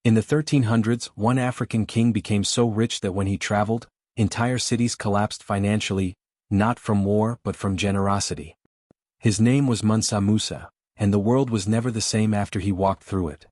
In the 1300s, one African king became so rich that when he traveled, entire cities collapsed financially, not from war but from generosity. His name was Mansa Musa, and the world was never the same after he walked through it.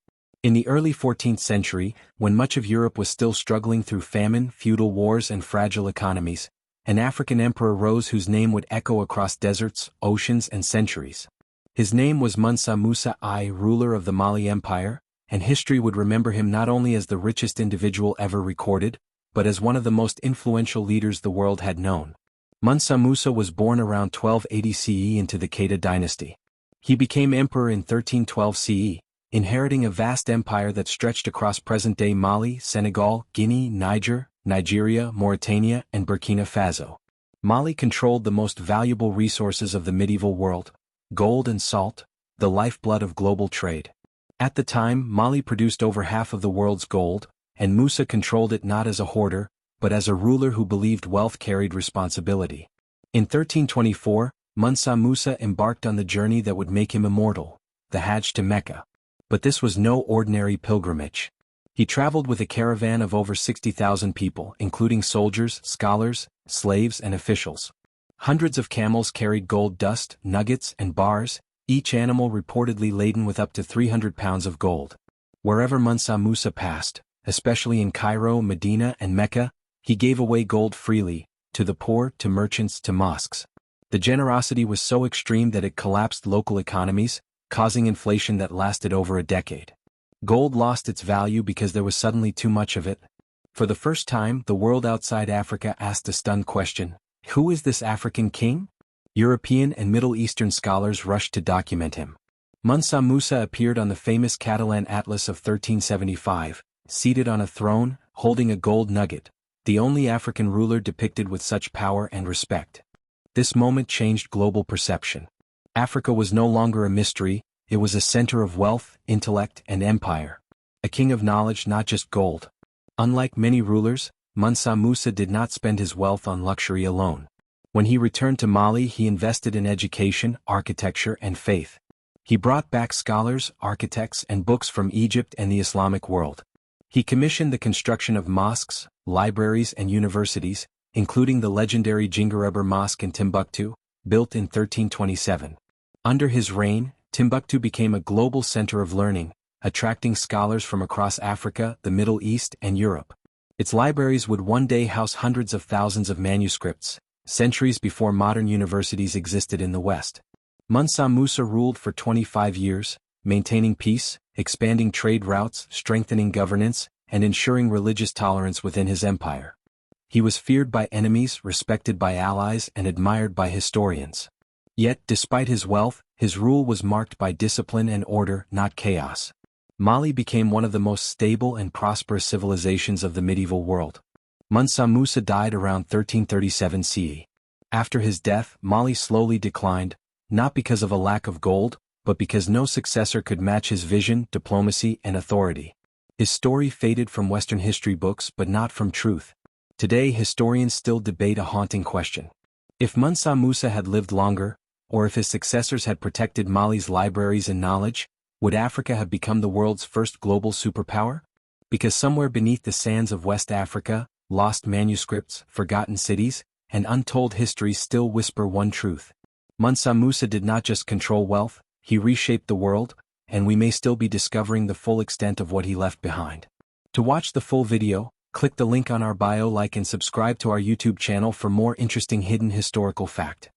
In the early 14th century, when much of Europe was still struggling through famine, feudal wars and fragile economies, an African emperor rose whose name would echo across deserts, oceans and centuries. His name was Mansa Musa I, ruler of the Mali Empire, and history would remember him not only as the richest individual ever recorded, but as one of the most influential leaders the world had known. Mansa Musa was born around 1280 CE into the Keita dynasty. He became emperor in 1312 CE, inheriting a vast empire that stretched across present-day Mali, Senegal, Guinea, Niger, Nigeria, Mauritania, and Burkina Faso. Mali controlled the most valuable resources of the medieval world: gold and salt, the lifeblood of global trade. At the time, Mali produced over half of the world's gold, and Musa controlled it not as a hoarder, but as a ruler who believed wealth carried responsibility. In 1324, Mansa Musa embarked on the journey that would make him immortal, the Hajj to Mecca. But this was no ordinary pilgrimage. He traveled with a caravan of over 60,000 people, including soldiers, scholars, slaves and officials. Hundreds of camels carried gold dust, nuggets and bars, each animal reportedly laden with up to 300 pounds of gold. Wherever Mansa Musa passed, especially in Cairo, Medina and Mecca, he gave away gold freely, to the poor, to merchants, to mosques. The generosity was so extreme that it collapsed local economies, causing inflation that lasted over a decade. Gold lost its value because there was suddenly too much of it. For the first time, the world outside Africa asked a stunned question: who is this African king? European and Middle Eastern scholars rushed to document him. Mansa Musa appeared on the famous Catalan Atlas of 1375, seated on a throne, holding a gold nugget, the only African ruler depicted with such power and respect. This moment changed global perception. Africa was no longer a mystery, it was a center of wealth, intellect, and empire. A king of knowledge, not just gold. Unlike many rulers, Mansa Musa did not spend his wealth on luxury alone. When he returned to Mali, he invested in education, architecture, and faith. He brought back scholars, architects, and books from Egypt and the Islamic world. He commissioned the construction of mosques, libraries, and universities, including the legendary Djinguereber Mosque in Timbuktu, built in 1327. Under his reign, Timbuktu became a global center of learning, attracting scholars from across Africa, the Middle East, and Europe. Its libraries would one day house hundreds of thousands of manuscripts, centuries before modern universities existed in the West. Mansa Musa ruled for 25 years, maintaining peace, expanding trade routes, strengthening governance, and ensuring religious tolerance within his empire. He was feared by enemies, respected by allies, and admired by historians. Yet, despite his wealth, his rule was marked by discipline and order, not chaos. Mali became one of the most stable and prosperous civilizations of the medieval world. Mansa Musa died around 1337 CE. After his death, Mali slowly declined, not because of a lack of gold, but because no successor could match his vision, diplomacy, and authority. His story faded from Western history books but not from truth. Today, historians still debate a haunting question. If Mansa Musa had lived longer, or if his successors had protected Mali's libraries and knowledge, would Africa have become the world's first global superpower? Because somewhere beneath the sands of West Africa, lost manuscripts, forgotten cities, and untold histories still whisper one truth. Mansa Musa did not just control wealth, he reshaped the world, and we may still be discovering the full extent of what he left behind. To watch the full video, click the link on our bio, like and subscribe to our YouTube channel for more interesting hidden historical fact.